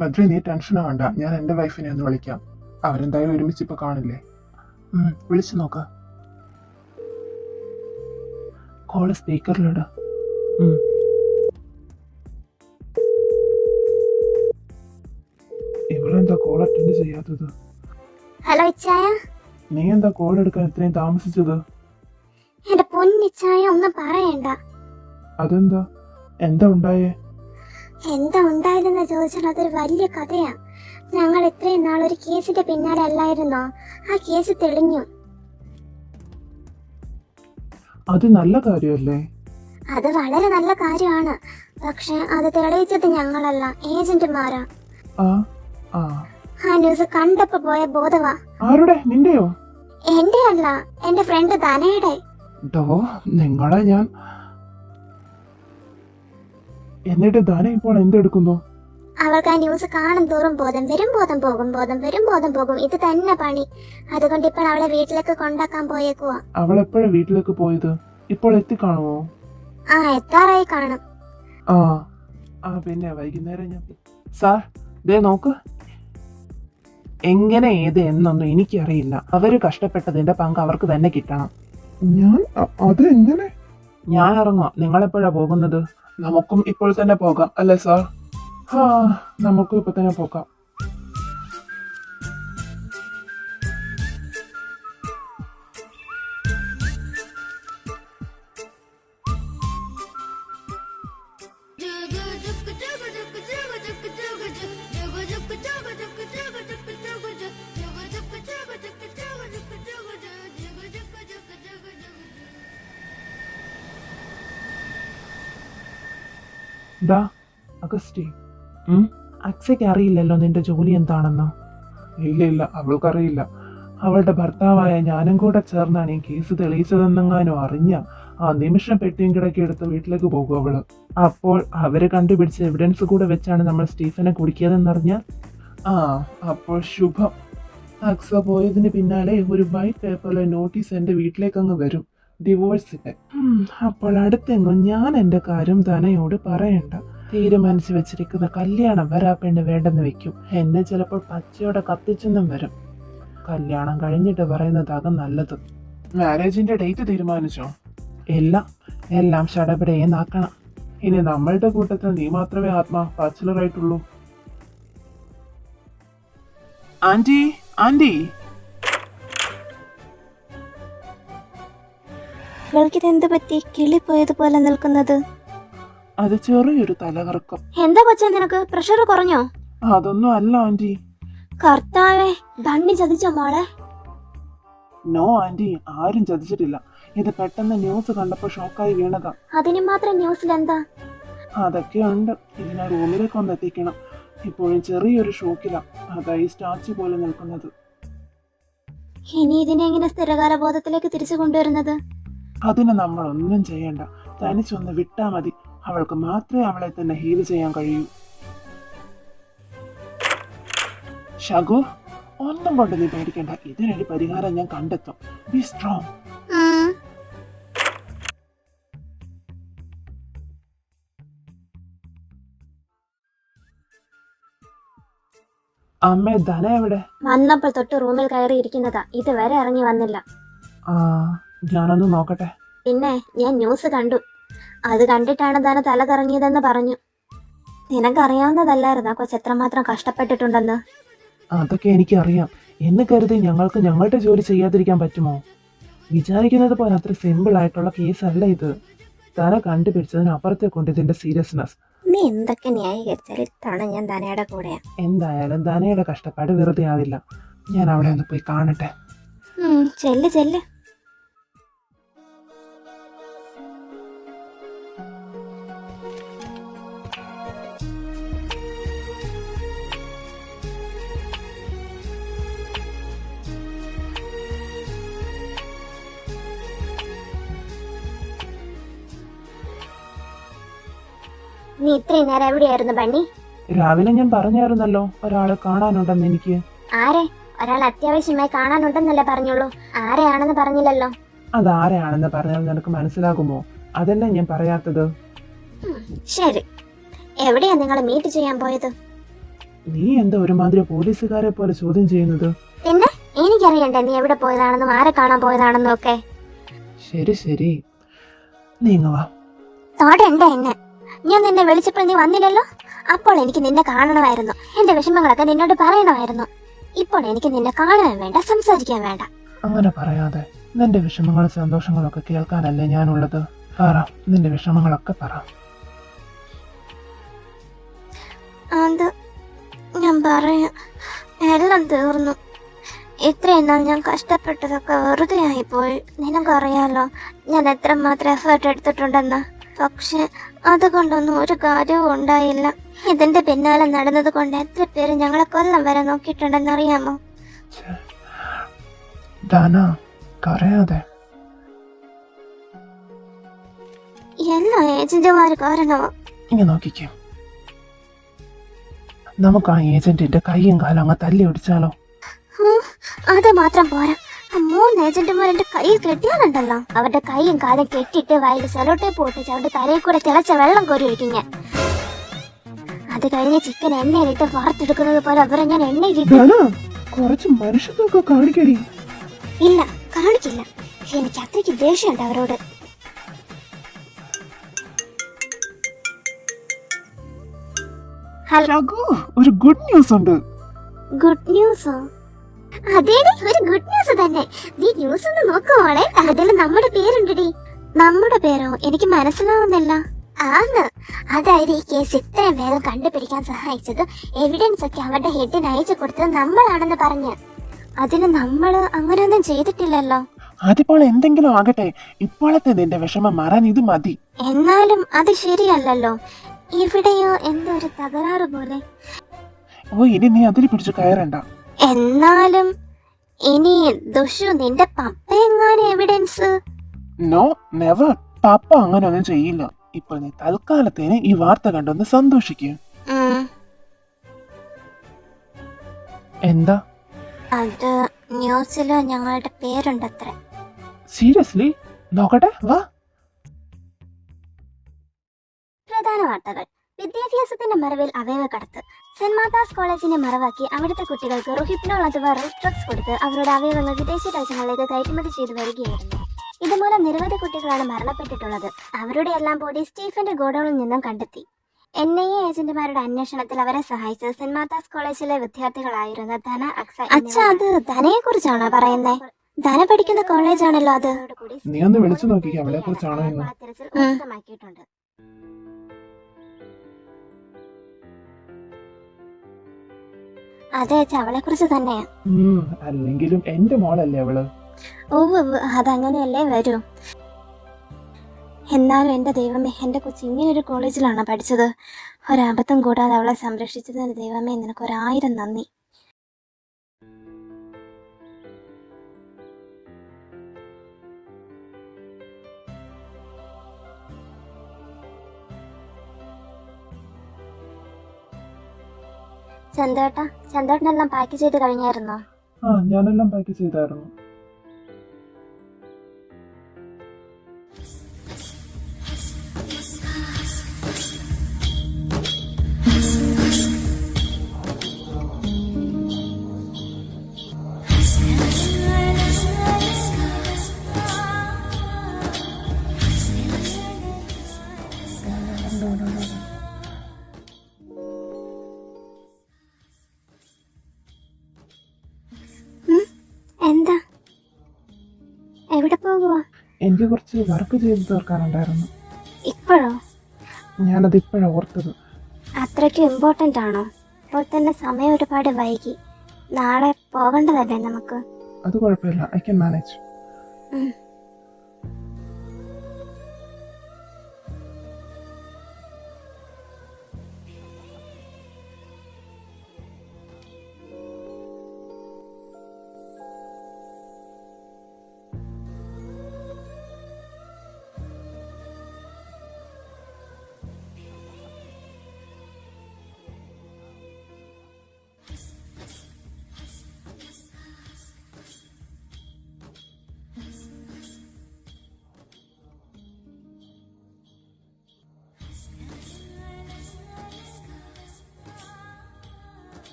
ബദ്രി, നീ ടെൻഷൻ ആവണ്ട. ഞാൻ എൻ്റെ വൈഫിനെ ഒന്ന് വിളിക്കാം. അവരെന്തായാലും ഒരുമിച്ച് ഇപ്പൊ കാണില്ലേ. വിളിച്ചു നോക്ക. കോള് സ്പീക്കറിലിട. ഇവളെന്താ കോൾ അറ്റൻഡ് ചെയ്യാത്തത്? ഹലോ ഇച്ചായ. നീ എന്താ കോൾ എടുക്കാൻ ഇത്രയും താമസിച്ചത്? എന്റെ പൊന്നിച്ചായ ഒന്നും പറയണ്ട. അതെന്താ? എന്താ ഉണ്ടായേ? എന്താ ഉണ്ടായതെന്ന് ചോദിച്ചാൽ അതൊരു വലിയ കഥയാ. ഞങ്ങൾ ഇത്രയും നാൾ ഒരു കേസിന്റെ പിന്നാലെ അല്ലായിരുന്നോ? ആ കേസ് തെളിഞ്ഞു. അത് നല്ല കാര്യമല്ലേ? അത് വളരെ നല്ല കാര്യമാണ്. പക്ഷെ അത് തെളിയിച്ചത് ഞങ്ങളല്ല, ഏജന്റുമാരാ. ആ ആ ആ ന്യൂസ് കണ്ടപ്പോ പോയ ബോധവാ. ആരുടെ? നിന്റെയോ? എന്റെ അല്ല, എന്റെ ഫ്രണ്ട് ധനയുടെ. ഡോ, നിങ്ങളെ ഞാൻ. എന്നിട്ട് ധന ഇപ്പോൾ എന്തെടുക്കുന്നു? അവൾക്ക് ആ ന്യൂസ് കാണും തോറും ബോധം വരും, ബോധം പോകും, ബോധം വരും, ബോധം പോകും. ഇത് തന്നെ പണി. അതുകൊണ്ട് ഇപ്പോൾ അവളെ വീട്ടിലേക്ക് കൊണ്ടാക്കാൻ പോയേക്കുവാ. അവൾ എപ്പോഴാ വീട്ടിലേക്ക് പോയത്? ഇപ്പോൾ എത്തിക്കാണുമോ? ആ, എത്താറായി കാണും. ആ ആ പിന്നെ വൈകുന്നേരം ഞാൻ. സാർ, ദേ നോക്ക്. എങ്ങനെ ഏത് എന്നൊന്നും എനിക്കറിയില്ല. അവര് കഷ്ടപ്പെട്ടതിന്റെ പങ്ക് അവർക്ക് തന്നെ കിട്ടണം. അത് എങ്ങനെ? ഞാൻ ഇറങ്ങാം. നിങ്ങളെപ്പോഴാ പോകുന്നത്? നമുക്കും ഇപ്പോൾ തന്നെ പോകാം അല്ലേ സാർ? ആ, നമുക്കും ഇപ്പൊ തന്നെ പോകാം. ഡാ അഗസ്റ്റി, അക്സയ്ക്ക് അറിയില്ലല്ലോ നിന്റെ ജോലി എന്താണെന്ന്? ഇല്ല, അവൾക്കറിയില്ല. അവളുടെ ഭർത്താവായ ഞാനും കൂടെ ചേർന്നാണ് ഈ കേസ് തെളിയിച്ചതെന്നെങ്ങാനും അറിഞ്ഞ ആ നിമിഷം പെട്ടിയും കിടക്കി എടുത്ത് വീട്ടിലേക്ക് പോകും അവള്. അപ്പോൾ അവര് കണ്ടുപിടിച്ച എവിഡൻസ് കൂടെ വെച്ചാണ് നമ്മൾ സ്റ്റീഫനെ കുടിക്കിയതെന്നറിഞ്ഞ അപ്പോൾ ശുഭം. അക്സ പോയതിന് പിന്നാലെ ഒരു വൈറ്റ് പേപ്പറിലെ നോട്ടീസ് എന്റെ വീട്ടിലേക്ക് അങ്ങ് വരും, ഡിവോഴ്സിന്റെ. അപ്പോൾ അടുത്തെങ്ങും ഞാൻ എന്റെ കാര്യം ധനയോട് പറയണ്ട. തീരുമാനിച്ചു വെച്ചിരിക്കുന്ന കല്യാണം വരാ പെണ്ണ് വേണ്ടെന്ന് വെക്കും. എന്നെ ചിലപ്പോൾ പച്ചയോടെ കത്തിച്ചെന്നും വരും. കല്യാണം കഴിഞ്ഞിട്ട് പറയുന്നതാകും നല്ലത്. മാരേജിന്റെ ഡേറ്റ് തീരുമാനിച്ചോ? എല്ലാം ഷടപടയെന്നാക്കണം. ഇനി നമ്മളുടെ കൂട്ടത്തിൽ നീ മാത്രമേ ആത്മാ ബാച്ചിലർ ആയിട്ടുള്ളൂ. Anti, anti. ഇവൾക്കിതെന്ത് പറ്റി? കിളി പോയതുപോലെ നിൽക്കുന്നത്. അത് ചെറിയൊരു തലകറക്കം. എന്താ കൊച്ചാ നിനക്ക്? പ്രഷർ കുറഞ്ഞോ? അതൊന്നും അല്ല ആന്റി. കർത്താവേ, ദണ്ണി ചതിച്ചോ മോളെ? നോ ആന്റി, ആരും ചതിച്ചിട്ടില്ല. ഇത് പെട്ടെന്ന് ന്യൂസ് കണ്ടപ്പോൾ ഷോക്കായി വീണതാ. അതിന് മാത്രം ന്യൂസിൽ എന്താ? അതൊക്കെ ഉണ്ട്. ഇതിനെ റൂമിലേക്ക് ഒന്ന് എത്തിക്കണം. ഇപ്പോഴും ചെറിയൊരു ഷോക്കിലാ. അതായി സ്റ്റാച്ചു പോലെ നിൽക്കുന്നത്. ഇനി ഇതിനെ എങ്ങനെ സ്ഥിരകാല ബോധത്തിലേക്ക് തിരിച്ചു കൊണ്ടുവരുന്നത്? അതിന് നമ്മൾ ഒന്നും ചെയ്യണ്ട. തനിച്ചൊന്ന് വിട്ടാ മതി. അവൾക്ക് മാത്രമേ അവളെ തന്നെ ഹീൽ ചെയ്യാൻ കഴിയൂ. ഷഗു, ഒന്നും കൊണ്ട് നീ പേടിക്കണ്ട. ഇതിനൊരു പരിഹാരം ഞാൻ കണ്ടെത്തും. B strong. അമ്മേ, ധന എവിടെ? വന്നപ്പോൾ തൊട്ട് റൂമിൽ കയറി ഇരിക്കുന്നതാ. ഇതുവരെ ഇറങ്ങി വന്നില്ല. ഞാനൊന്ന് നോക്കട്ടെ. പിന്നെ ഞാൻ ന്യൂസ് കണ്ടു. അത് കണ്ടിട്ടാണ് ധന തല കറങ്ങിയതെന്ന് പറഞ്ഞു. നിനക്കറിയാവുന്നതല്ലായിരുന്നോ കൊച്ച് എത്രമാത്രം കഷ്ടപ്പെട്ടിട്ടുണ്ടെന്ന്? അതൊക്കെ എനിക്കറിയാം. എന്ന് കരുതി ഞങ്ങൾക്ക് ഞങ്ങളുടെ ജോലി ചെയ്യാതിരിക്കാൻ പറ്റുമോ? വിചാരിക്കുന്നത് പോലെ അത്ര സിമ്പിൾ ആയിട്ടുള്ള കേസല്ല ഇത്. ധന കണ്ടുപിടിച്ചതിന് അപ്പുറത്തേക്കുണ്ട് ഇതിന്റെ സീരിയസ്നെസ്. നീ എന്തൊക്കെ ന്യായീകരിച്ചാൽ ഇത്തവണ ഞാൻ ധനയുടെ കൂടെയാ. എന്തായാലും ധനയുടെ കഷ്ടപ്പാട് വെറുതെ ആവില്ല. ഞാൻ അവിടെ ഒന്ന് പോയി കാണട്ടെ. ചെല്ല് ചെല്ല്. നീ ഇത്രയും നേരം എവിടെയായിരുന്നു ബണ്ണി? രാവിലെ ഞാൻ പറഞ്ഞായിരുന്നല്ലോ ഒരാളെ കാണാനുണ്ടെന്ന്. എനിക്ക് ആരെ? ഒരാൾ അത്യാവശ്യമായി കാണാനുണ്ടെന്നല്ലേ പറഞ്ഞുള്ളൂ. ആരെയാണെന്ന് പറഞ്ഞില്ലല്ലോ. അതാരെയാണെന്ന് പറഞ്ഞാൽ നിനക്ക് മനസ്സിലാകുമോ? അതല്ലേ ഞാൻ പറയാത്തത്. ശരി, എവിടെയാ നിങ്ങൾ മീറ്റ് ചെയ്യാൻ പോയത്? നീ എന്താ ഒരുമാതിരി പോലീസുകാരെ പോലെ ചോദ്യം ചെയ്യുന്നത്? പിന്നെ എനിക്കറിയണ്ടേ നീ എവിടെ പോയതാണെന്നും ആരെ കാണാൻ പോയതാണെന്നും ഒക്കെ. ശരി ശരി, നീങ്ങുവാ. തോടണ്ട എന്നെ. ഞാൻ നിന്നെ വിളിച്ചപ്പോൾ നീ വന്നില്ലല്ലോ. അപ്പോൾ എനിക്ക് നിന്നെ കാണണമായിരുന്നു. എന്റെ വിഷമങ്ങളൊക്കെ നിന്നോട് പറയണമായിരുന്നു. ഇപ്പോൾ എനിക്ക് നിന്നെ കാണാൻ വേണ്ട, സംസാരിക്കാൻ വേണ്ട. അങ്ങനെ പറയാതെ. നിന്റെ വിഷമങ്ങളും സന്തോഷങ്ങളൊക്കെ കേൾക്കാനല്ലേ ഞാനുള്ളത്. പറ, നിന്റെ വിഷമങ്ങളൊക്കെ പറ. അത് ഞാൻ പറയാം. എല്ലാം തീർന്നു. ഇത്രയും നാൾ ഞാൻ കഷ്ടപ്പെട്ടതൊക്കെ വെറുതെ ആയിപ്പോയി. നിനക്കറിയാലോ ഞാൻ എത്രമാത്രം എഫേർട്ട് എടുത്തിട്ടുണ്ടെന്ന്. പക്ഷെ അതുകൊണ്ടൊന്നും ഒരു കാര്യവും ഉണ്ടായില്ല. ഇതിന്റെ പിന്നാലെ നടന്നത് കൊണ്ട് എത്ര പേര് ഞങ്ങളെ കൊല്ലം വരെ നോക്കിയിട്ടുണ്ടെന്ന് അറിയാമോ? ദാന, കരയാതെ. എല്ലാ ഏജന്റുമാര് കാരണമോ? ഇങ്ങനെ നോക്കിക്കോ, നമുക്ക് ആ ഏജന്റിന്റെ കൈയും കാലും അങ്ങ് തല്ലി ഒടിച്ചാലോ? അത് മാത്രം പോരാ, ആ 3 ഏജന്റുമാർ എന്റെ കയ്യിൽ കെട്ടിയാലുണ്ടല്ലോ, അവരുടെ കൈയും കാലും കെട്ടിയിട്ട് വയലിൽ സെലോട്ടേപ്പ് പൊട്ടിച്ച് അവരുടെ തലയിൽ കൂടെ തിളച്ച വെള്ളം കോരി ഒഴിക്കും ഞാൻ. അത് കഴിഞ്ഞ് ചിക്കൻ എണ്ണയിലിട്ട് വാർത്തെടുക്കുന്നത് പോലെ അവരെ ഞാൻ എണ്ണയിലിട്ട്. കുറച്ച് മനുഷ്യത്വമൊക്കെ കാണിക്കടി. ഇല്ല, കാണിക്കില്ല. എനിക്ക് അത്രയ്ക്ക് ദേഷ്യമുണ്ട് അവരോട്. ഒരു ഗുഡ് ന്യൂസ് ഉണ്ട്. ഗുഡ് ന്യൂസോ? അതേടി, ഒരു ഗുഡ് ന്യൂസ് തന്നെ. നീ ന്യൂസ് ഒന്ന് നോക്കുവാളെ, അതിൽ നമ്മുടെ പേരുണ്ടടി. നമ്മുടെ പേരോ? എനിക്ക് മനസ്സിലാവുന്നില്ല. ആന്ന്, അതായത് ഈ കേസ് ഇത്രയും വേഗം കണ്ടുപിടിക്കാൻ സഹായിച്ചത്, എവിഡൻസ് ഒക്കെ അവരുടെ ഹെഡിന് അയച്ചു കൊടുത്തത് നമ്മളാണെന്ന് പറഞ്ഞ്. അതിന് നമ്മള് അങ്ങനെയൊന്നും ചെയ്തിട്ടില്ലല്ലോ. അതിപ്പോൾ എന്തെങ്കിലും ആകട്ടെ, ഇപ്പോഴത്തെ നിന്റെ വിഷമം മാറാൻ ഇത് മതി. എന്നാലും അത് ശരിയല്ലല്ലോ. ഇവിടെയോ എന്തോ ഒരു തകരാറ് പോലെ. ഓ, ഇനി നീ അതിൽ പിടിച്ചു കയറണ്ട. എന്നാലും ഇനി ദുഷു, നിന്റെ പപ്പ എങ്ങാനും എവിഡൻസ്? No, never. പപ്പ അങ്ങനെ ഒന്നും ചെയ്യില്ല. ഇപ്പോൾ നീ തൽക്കാലത്തേന് ഈ വാർത്ത കണ്ടൊന്ന് സന്തോഷിക്കുക. എന്താ? അത് ന്യൂസില് ഞങ്ങളുടെ പേരുണ്ടത്രേ. സീരിയസ്ലി? നോക്കട്ടെ, വാ. പ്രധാന വാർത്തകൾ. വിദ്യാഭ്യാസത്തിന്റെ മറവിൽ അവയവ കടത്ത്. സെന്റ് മാതാസ് കോളേജിനെ മറവാക്കി അവിടുത്തെ കുട്ടികൾക്ക് റോഹിപ്നോൾ അഥവാ റെഡ് ഡ്രഗ്സ് കൊടുത്ത് അവരുടെ അവയവങ്ങൾ വിദേശ രാജ്യങ്ങളിലേക്ക് കയറ്റുമതി ചെയ്തു വരികയായിരുന്നു. ഇതുമൂലം നിരവധി കുട്ടികളാണ് മരണപ്പെട്ടിട്ടുള്ളത്. അവരുടെ എല്ലാം ബോഡി സ്റ്റീഫന്റെ ഗോഡൌണിൽ നിന്നും കണ്ടെത്തി. NIA ഏജന്റുമാരുടെ അന്വേഷണത്തിൽ അവരെ സഹായിച്ചത് സെന്റ് മാതാസ് കോളേജിലെ വിദ്യാർത്ഥികളായിരുന്ന ധന, അക്സ. അച്ഛാ, അത് ധനയെ കുറിച്ചാണോ പറയുന്നേ? ധന പഠിക്കുന്ന കോളേജാണല്ലോ അത്. നീ ഒന്ന് വിളിച്ചു നോക്കി അവളെ കുറിച്ചാണോ എന്ന്. ഊർജിതമാക്കിയിട്ടുണ്ട്. അതെ അച്ഛാ, അവളെ കുറിച്ച് തന്നെയാ. അല്ലെങ്കിലും എന്റെ മോളല്ലേ അവള്. ഓ, അതങ്ങനെയല്ലേ വരൂ. എന്നാലും എന്റെ ദൈവമേ, എന്റെ കൊച്ചു ഇങ്ങനൊരു കോളേജിലാണോ പഠിച്ചത്? ഒരബദ്ധം കൂടാതെ അവളെ സംരക്ഷിച്ചതിന് ദൈവമേ, നിനക്ക് 1000 നന്ദി. ചന്തേട്ടനെല്ലാം പാക്ക് ചെയ്ത് കഴിഞ്ഞായിരുന്നോ? ഞാനെല്ലാം പാക്ക് ചെയ്തായിരുന്നു. എന്താ, എവിടെ പോകുവാ? എനിക്ക് കുറച്ച് വർക്ക് ചെയ്ത് തീർക്കാനുണ്ടായിരുന്നു. ഇപ്പോഴോ? ഞാനത് ഇപ്പോഴാണ് ഓർത്തത്. അത്രയ്ക്ക് ഇമ്പോർട്ടൻ്റ് ആണോ? ഇപ്പോൾ തന്നെ സമയം ഒരുപാട് വൈകി. നാളെ പോകേണ്ടതല്ലേ നമുക്ക്? അത് കുഴപ്പമില്ല, ഐ ക്യാൻ മാനേജ്.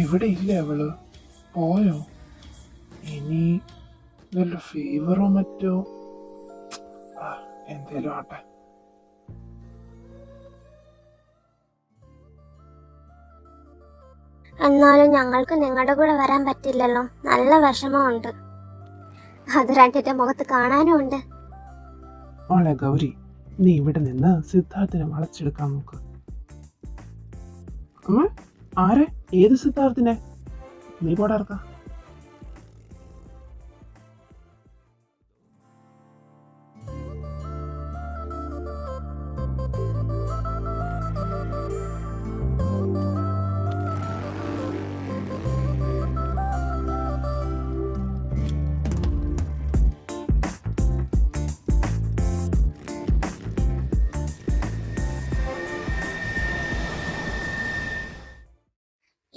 ഇവിടെ ഇല്ല അവള്. പോയോ? ഇനി വല്ല ഫീവറോ മറ്റോ? ആ, എന്തേലും ആട്ടെ. എന്നാലും ഞങ്ങൾക്ക് നിങ്ങളുടെ കൂടെ വരാൻ പറ്റില്ലല്ലോ. നല്ല വിഷമമുണ്ട്. അത് രണ്ടിന്റെ മുഖത്ത് കാണാനും ഉണ്ട്. മോളെ ഗൗരി, നീ ഇവിടെ നിന്ന് സിദ്ധാർത്ഥിനെ വളച്ചെടുക്കാൻ നോക്ക്. ആരെ? ഏത് സിദ്ധാർത്ഥിനെ? നീ പോടാർക്ക.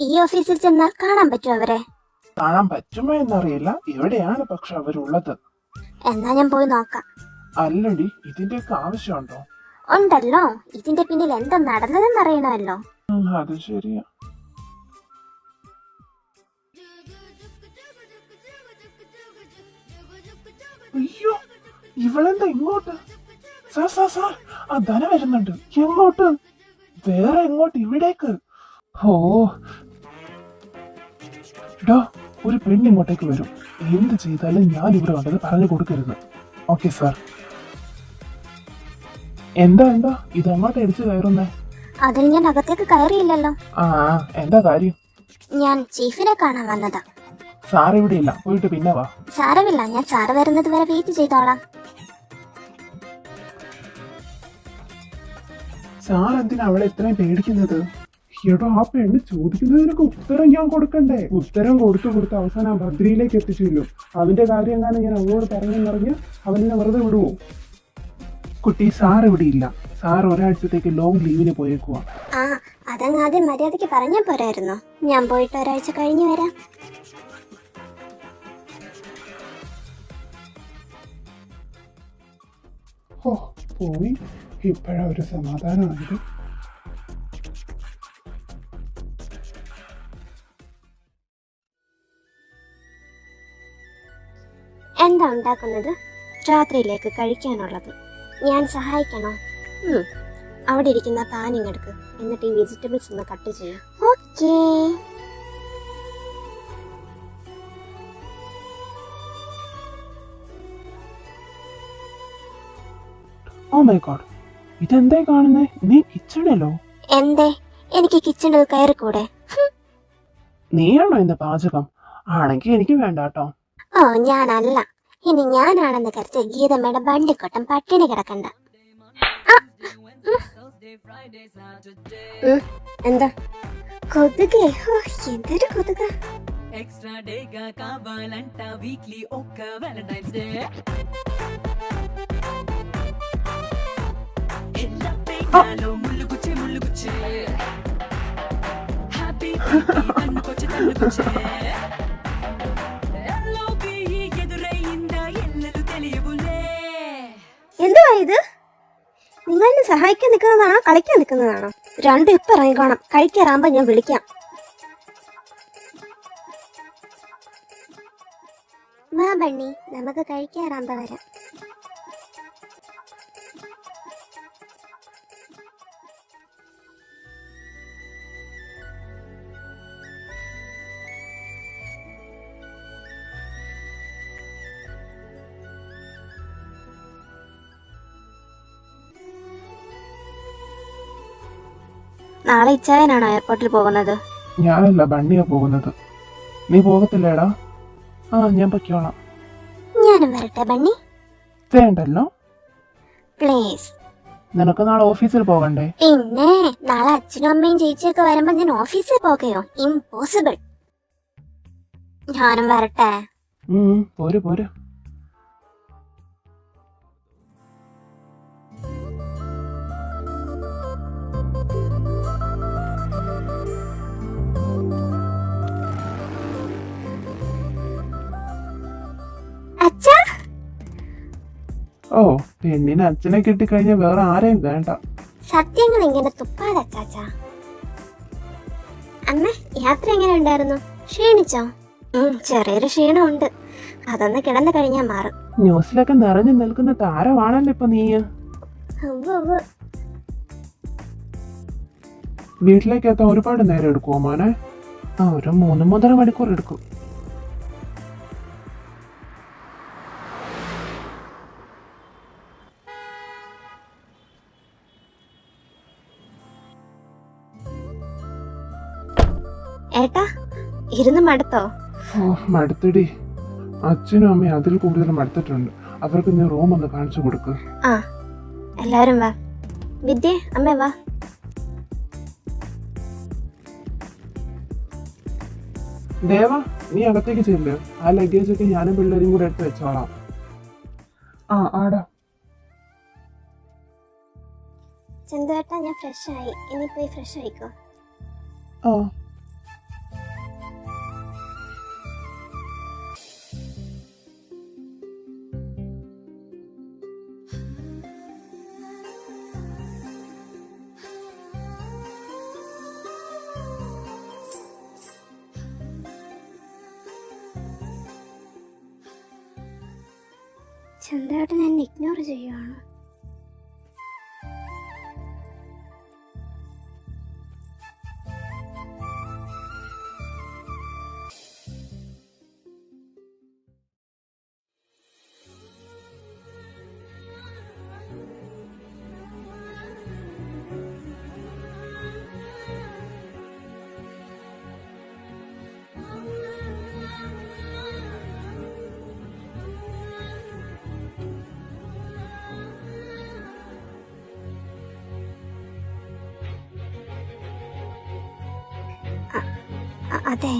ഈ ഓഫീസിൽ ചെന്നാൽ കാണാൻ പറ്റും അവരെ? കാണാൻ പറ്റുമോ എന്നറിയില്ല. എവിടെയാണ് പക്ഷെ അവരുള്ളത്? എന്നാ ഞാൻ പോയി നോക്കാം. അല്ലടി, ഇതിന്റെയൊക്കെ ആവശ്യമുണ്ടോ? ഉണ്ടല്ലോ. ഇതിന്റെ പിന്നിൽ എന്താ നടന്നതെന്ന് അറിയണമല്ലോ. അത് ശരിയാ. അയ്യോ, ഇവളെന്താ ഇങ്ങോട്ട്? സാർ സാർ സാർ, ആ ധന വരുന്നുണ്ട്. എങ്ങോട്ട്? വേറെ എങ്ങോട്ട്? ഇവിടേക്ക്. ഓ ഡോ, ഒരു പെണ്ണിങ്ങോട്ടേക്ക് വരും. എന്ത് ചെയ്താലും ഞാൻ ഇവിടെ ഉണ്ടെന്ന് പറഞ്ഞു കൊടുക്കരുത്. Okay sir. എന്താ എന്താ ഇത് അങ്ങോട്ട് അടിച്ചു കയറുന്നേ? അതിന് ഞാൻ അകത്തേക്ക് കയറിയില്ലല്ലോ. ആ, എന്താ കാര്യം? ഞാൻ ചീഫിനെ കാണാൻ വന്നതാ. സാർ ഇവിടെ ഇല്ല, പോയിട്ട് പിന്നെ വാ. സാരമില്ല, ഞാൻ സാറ് വരുന്നത് വരെ വെയിറ്റ് ചെയ്തോളാം. സാർ എന്തിനാ അവളെ ഇത്രയും പേടിക്കുന്നത്? എടോ, ആ പെണ്ണ് ചോദിക്കുന്നതിനൊക്കെ ഉത്തരം ഞാൻ കൊടുക്കണ്ടേ? ഉത്തരം കൊടുത്ത് അവസാനം ആ ബദ്രിയിലേക്ക് എത്തിച്ചില്ലോ. അവന്റെ കാര്യം എങ്ങാനും ഞാൻ അവളോട് പറഞ്ഞെന്നറിഞ്ഞ് അവനെ വെറുതെ വിടുവോ? കുട്ടി, സാർ ഇവിടെ ഇല്ല. സാർ ഒരാഴ്ചത്തേക്ക് ലോങ് ലീവിന് പോയേക്കുവാ. ആ, അതങ്ങ് ആദ്യം മര്യാദയ്ക്ക് പറഞ്ഞാൽ പോരായിരുന്നോ? ഞാൻ പോയിട്ട് ഒരാഴ്ച കഴിഞ്ഞു വരാം. ഓ, പോയി. ഇപ്പോഴാ ഒരു സമാധാനമായത്. എന്താ ഉണ്ടാക്കുന്നത്? രാത്രിയിലേക്ക് കഴിക്കാനുള്ളത്. ഞാൻ സഹായിക്കണോ? അവിടെ ഇരിക്കുന്ന പാൻ ഇങ്ങെടുക്ക്. എന്നിട്ട് ഈ വെജിറ്റബിൾസ് ഒന്ന് കട്ട് ചെയ്യാം. ഓക്കേ. ഓ മൈ ഗോഡ്, ഇതെന്തായി കാണുന്നേ? നീ കിച്ചണിലോ? എന്തേ, എനിക്ക് കിച്ചണിൽ കയറിക്കൂടെ? നീയാണോ ഇന്ന് പാചകം? ആണെങ്കിൽ എനിക്ക് വേണ്ട കേട്ടോ. ഓ, ഞാനല്ല. ഇനി ഞാനാണെന്ന് കരുതി ഗീതമ്മയുടെ ബണ്ടിക്കൊട്ടം പട്ടിണി കിടക്കണ്ട. എന്താ കൊതുകേ? ഓ, എന്തൊരു കൊതുക. ఎక్స్ట్రా డేగా కావాలంట వీక్లీ ఒక్క వాలెంటైన్స్ డే ఎల్లా పేకాలో ముల్లుగుచ్చే హ్యాపీ తన్నుకొచ్చే ఎల్లోకి ఎదురైంద ఎల్లలు తెలియవులే. എന്തുവാ ഇത്? നിങ്ങൾ എന്നെ സഹായിക്കാൻ നിൽക്കുന്നതാണോ കളിക്കാൻ നിൽക്കുന്നതാണോ? രണ്ടും ഇപ്പൊ ഇറങ്ങിക്കോണം. കഴിക്കാറാകുമ്പോ ഞാൻ വിളിക്കാം. വാ ബണ്ണി, നമുക്ക് കഴിക്കാറാകുമ്പോ വരാം. നാളെ ഇച്ചായനാണോ എയർപോർട്ടിൽ പോകുന്നത്? ഞാനല്ല, ബണ്ണിയാ പോകുന്നത്. നീ പോകത്തില്ലേടാ? ആ, ഞാൻ പൊയ്ക്കോളാം. ഞാനും വരട്ടെ ബണ്ണി? വേണ്ടല്ലോ. പ്ലീസ്. നിനക്ക് നാളെ ഓഫീസിൽ പോകണ്ടേ? പിന്നെ നാളെ അച്ഛനും അമ്മയും ചേച്ചിയൊക്കെ വരുമ്പോ ഞാൻ ഓഫീസിൽ പോകയോ? ഇംപോസിബിൾ. ഞാനും വരട്ടെ? പോര് പോര്. അച്ഛാ, ഓ, പെണ്ണിന് അച്ഛനെ കിട്ടിക്കഴിഞ്ഞാൽ വേറെ ആരെയും വേണ്ട. സത്യങ്ങൾ ഇങ്ങനെ തുപ്പാതെ അച്ചാച്ചാ. അമ്മ, യാത്ര എങ്ങനെ ഉണ്ടായിരുന്നു? ക്ഷീണിച്ചോ? ചെറിയൊരു ക്ഷീണമുണ്ട്. അതൊന്ന് കിടന്നു കഴിഞ്ഞാൽ മാറും. ന്യൂസിലൊക്കെ നിറഞ്ഞു നിൽക്കുന്ന താരമാണല്ലോ ഇപ്പൊ നീ. വീട്ടിലേക്ക് എത്താൻ ഒരുപാട് നേരം എടുക്കുമോ മോനെ? ഒരു 3-3.5 മണിക്കൂർ എടുക്കും. ഏട്ടാ, ഇരുന്ന് മടുത്തോ? മടുത്തടി. അച്ഛനും അമ്മയും അതിൽ കൂടുതൽ മടുത്തിട്ടുണ്ട്. അവർക്ക് നീ റൂം ഒന്ന് കാണിച്ചു കൊടുക്ക്. ആ, എല്ലാരും വാ. വിദ്യ, അമ്മ വാ. ദേവ, നീ അകത്തേക്ക് ചെല്ല്. ആ ലഗേജ് ഒക്കെ ഞാനും പിള്ളേരും കൂടെ എടുത്ത് വെച്ചോളാം. ആടാ. ചന്തുവേട്ടാ, ഞാൻ ഫ്രഷ് ആയി. ഇനി പോയി ഫ്രഷ് ആയിക്കോ. ആ ചന്തുവേട്ടൻ എന്നെ ഇഗ്നോർ ചെയ്യുവാണോ? അതെ,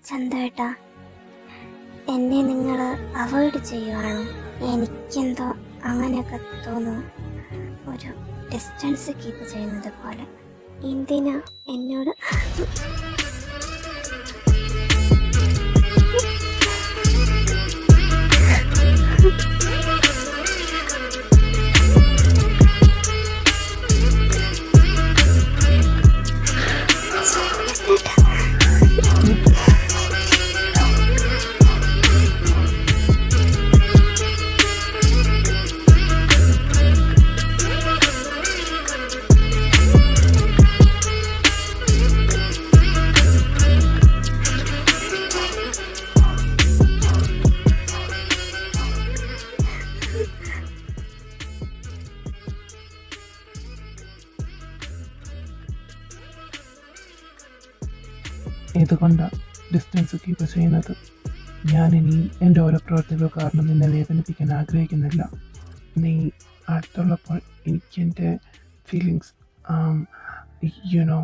ചന്തുവേട്ടാ, എന്നെ നിങ്ങൾ അവോയ്ഡ് ചെയ്യുവാണോ? എനിക്കെന്തോ അങ്ങനെയൊക്കെ തോന്നുന്നു. ഒരു ഡിസ്റ്റൻസ് കീപ്പ് ചെയ്യുന്നത് പോലെ. എന്തിനാ എന്നോട്? ഇതുകൊണ്ടാണ് ഡിസ്റ്റൻസ് കീപ്പ് ചെയ്യുന്നത്. ഞാനിനി എൻ്റെ ഓരോ പ്രവർത്തികൾ കാരണം നിന്നെ വേദനിപ്പിക്കാൻ ആഗ്രഹിക്കുന്നില്ല. നീ അടുത്തുള്ളപ്പോൾ എനിക്കെൻ്റെ ഫീലിങ്സ് യുനോ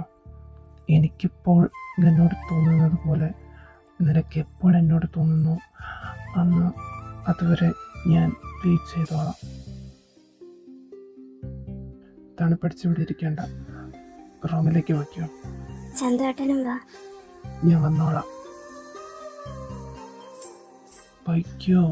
എനിക്കിപ്പോൾ നിന്നോട് തോന്നുന്നത് പോലെ നിനക്ക് എപ്പോൾ എന്നോട് തോന്നുന്നു അന്ന് അതുവരെ ഞാൻ വെയിറ്റ് ചെയ്തോളാം. തണുപ്പടിച്ചിവിടെ ഇരിക്കേണ്ട, റൂമിലേക്ക് വയ്ക്കോ. ചന്തുവേട്ടനും വാ. ഞാൻ വന്നോളാം. വയ്ക്കോ.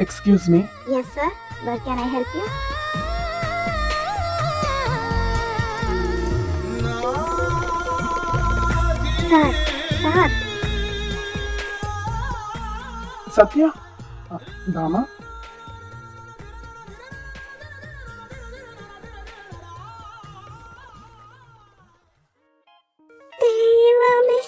Excuse me. Yes, sir. Where can I help you? Sir. സത്യ, ദാമ. ദൈവമേ.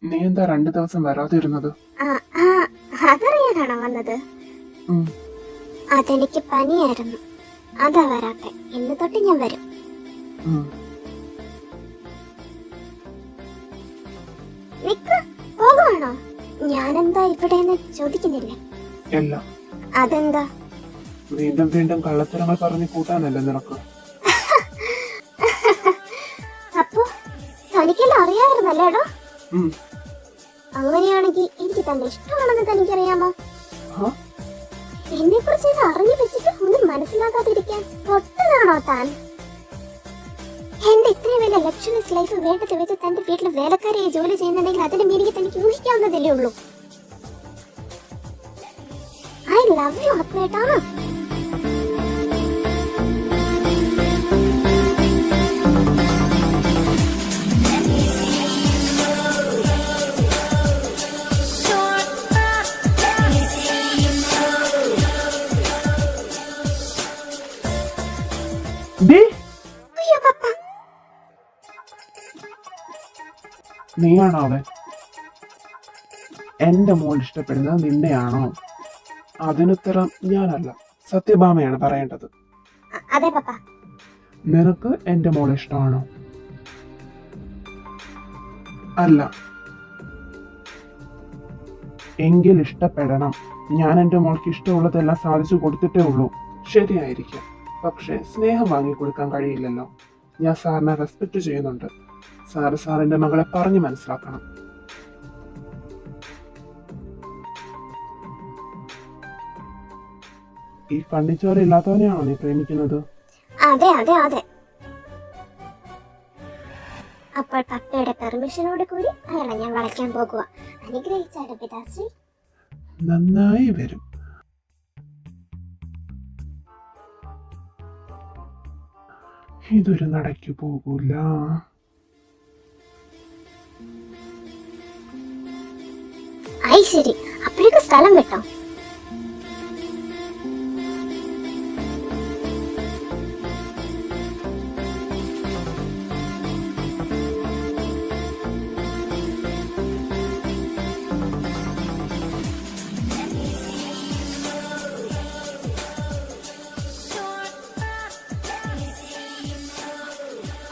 നീ എന്താ 2 ദിവസം വരാതിരുന്നത്? അതറിയാനാണോ വന്നത്? അതെനിക്ക് പനിയായിരുന്നു, അതാ വരാത്തെ. ഇന്ന് തൊട്ട് ഞാൻ വരും. നിക്ക്, പോകുവാണോ? ഞാനെന്താ ഇവിടെന്ന് ചോദിക്കുന്നില്ലേ? ഇല്ല. അതെന്താ? വീണ്ടും വീണ്ടും കള്ളത്തരങ്ങൾ പറഞ്ഞു കൂട്ടാനല്ലേ നിനക്ക്? അപ്പൊ തനിക്കെല്ലാം അറിയാമായിരുന്നല്ലേടോ? ഉം. അങ്ങനെയാണെങ്കിൽ എനിക്ക് തന്നെ ഇഷ്ടമാണെന്ന് തനിക്കറിയാമോ? ആ? എന്നെ കുറിച്ച് ഇത് അറിഞ്ഞു വെച്ചിട്ട് ഒന്നും മനസ്സിലാക്കാതിരിക്കാൻ പൊട്ടനാണോ താൻ? എന്റെ ഇത്രയും വലിയ ലക്ഷണസ് ലൈഫ് വേണ്ടത് വെച്ച് തന്റെ വീട്ടിൽ വേലക്കാരിയായി ജോലി ചെയ്യുന്നുണ്ടെങ്കിൽ അതിന്റെ മീനിങ് തനിക്ക് ഊഹിക്കാവുന്നതല്ലേ ഉള്ളൂ. ഐ ലവ് യു അപ്പേട്ടാ. അയ്യോ പപ്പ, നീയാണോ അവൻ? എന്റെ മോൾ ഇഷ്ടപ്പെടുന്നത് നിന്നെയാണോ? അതിനുത്തരം ഞാനല്ല, സത്യഭാമയാണ് പറയേണ്ടത്. അതെ പപ്പ. നിനക്ക് എന്റെ മോൾ ഇഷ്ടമാണോ? അല്ല. എങ്കിൽ ഇഷ്ടപ്പെടണം. ഞാൻ എന്റെ മോൾക്ക് ഇഷ്ടമുള്ളതെല്ലാം സാധിച്ചു കൊടുത്തിട്ടേ ഉള്ളൂ. ശരിയായിരിക്കാം, പക്ഷെ സ്നേഹം വാങ്ങിക്കൊടുക്കാൻ കഴിയില്ലല്ലോ. ഞാൻ സാറിനെ റെസ്പെക്ട് ചെയ്യുന്നുണ്ട്. സാറിന്റെ മകളെ പറഞ്ഞു മനസ്സിലാക്കണം. ഈ കണ്ണിച്ചോര ഇല്ലാത്തവനെയാണോ നീ പ്രേമിക്കുന്നത്? അതെ അതെ അതെ. അപ്പോൾ പപ്പയുടെ പെർമിഷനോട് കൂടി അയാളെ ഞാൻ വളയ്ക്കാൻ പോകുക. അനുഗ്രഹിച്ചാലും പിതാശ്രീ. നന്നായി വരും. ഇതൊരു നടക്കു പോകൂല. ഐ ശരി, അപ്പോഴേക്ക് സ്ഥലം വിട്ടോ?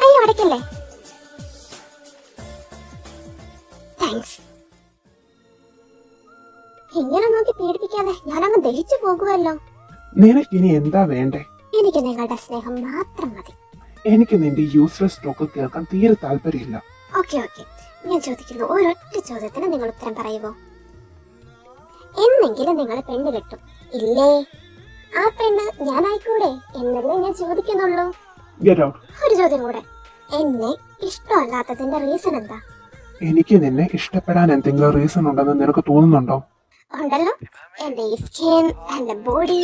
അയ്യോ അടയ്ക്കല്ലേ. താങ്ക്സ്. ഇങ്ങനെ നോക്കി പേടിപ്പിക്കാതെ ഞാനങ്ങ് ദഹിച്ചു പോകുമല്ലോ. നിനക്കിനി എന്താ വേണ്ടേ? എനിക്ക് നിങ്ങളുടെ സ്നേഹം മാത്രം മതി. എനിക്ക് നിന്റെ യൂസ്ലെസ് ടോക്ക് കേൾക്കാൻ തീരെ താല്പര്യമില്ല. ഓക്കെ ഓക്കെ, ഞാൻ ചോദിക്കുന്നു ഒരൊറ്റ ചോദ്യത്തിന് നിങ്ങൾ ഉത്തരം പറയുമോ? എന്നെങ്കിലും നിങ്ങൾ പെണ്ണ് കിട്ടും ഇല്ലേ? ആ പെണ്ണ് ഞാനായിക്കൂടെ എന്നല്ലേ ഞാൻ ചോദിക്കുന്നുള്ളൂ. Get out. ഒരു ചോദ്യം കൂടെ, എന്നെ ഇഷ്ടമല്ലാത്തതിന്റെ റീസൺ എന്താ? എനിക്ക് നിന്നെ ഇഷ്ടപ്പെടാൻ എന്തെങ്കിലും റീസൺ ഉണ്ടെന്ന് നിനക്ക് തോന്നുന്നുണ്ടോ? ഉണ്ടല്ലോ, എന്റെ സ്കിൻ, എന്റെ ബോഡി.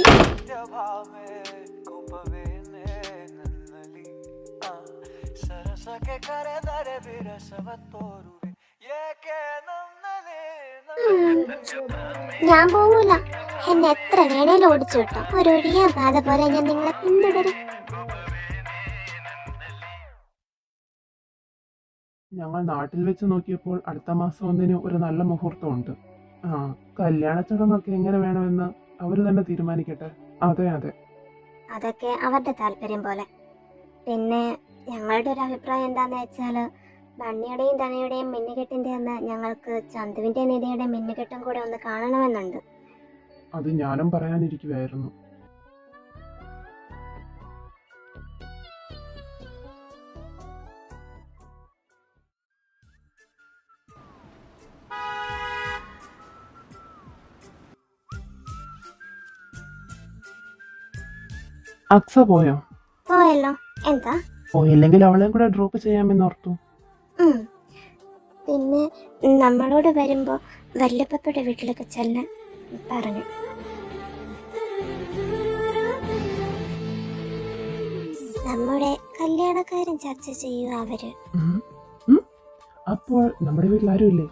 ഞാൻ പോവൂല. എന്നെ എത്ര വേണേലും ഓടിച്ചു കിട്ടോ. ഒരൊഴിയ ബാധ പോലെ ഞാൻ നിങ്ങളെ പിന്തുടരും. ഞങ്ങൾ നാട്ടിൽ വെച്ച് നോക്കിയപ്പോൾ അടുത്ത മാസം 1 ഒരു നല്ല മുഹൂർത്തമുണ്ട്. കല്യാണ ചടങ്ങൊക്കെ എങ്ങനെ വേണമെന്ന് അവര് തന്നെ തീരുമാനിക്കട്ടെ. അതെ അതെ, അതൊക്കെ അവരുടെ താല്പര്യം പോലെ. പിന്നെ ഞങ്ങളുടെ ഒരു അഭിപ്രായം എന്താന്ന് വെച്ചാൽ, ബണ്ണിയുടെയും ധനയുടെയും മിന്നുകെട്ടിന്റെ അന്ന് ഞങ്ങൾക്ക് ചന്തുവിന്റെ നിധിയുടെ മിന്നുകെട്ടും കൂടെ ഒന്ന് കാണണമെന്നുണ്ട്. അത് ഞാനും പറയാനിരിക്കുവായിരുന്നു. അക്സ പോയോ? പോയല്ലോ. എന്താ? പോയില്ലെങ്കിൽ അവളെയും കൂടെ ഡ്രോപ്പ് ചെയ്യാമെന്ന് ഓർത്തു. പിന്നെ നമ്മളോട് വരുമ്പോ വല്യപ്പയുടെ വീട്ടിലേക്ക് ചെല്ലാൻ പറഞ്ഞു. നമ്മുടെ കല്യാണക്കാരൻ ചർച്ച ചെയ്യുക അവര്. അപ്പോൾ നമ്മുടെ വീട്ടിൽ ആരും ഇല്ലേ?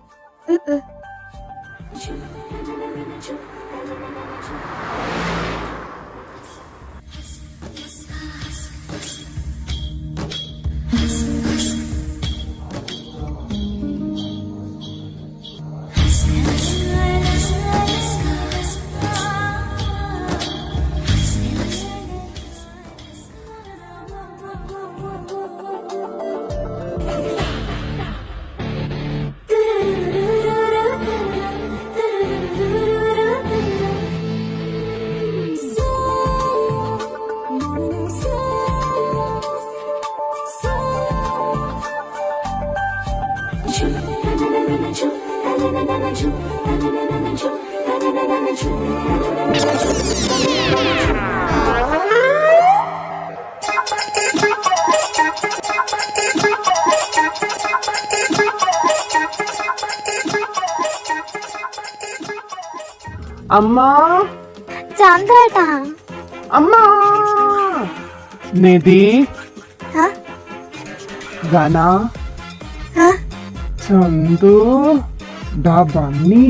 അമ്മ ചന്ദ്രേട്ടാ. അമ്മ നിധി ആ? ധന ആ? ചന്തു ഡാ ബണ്ണി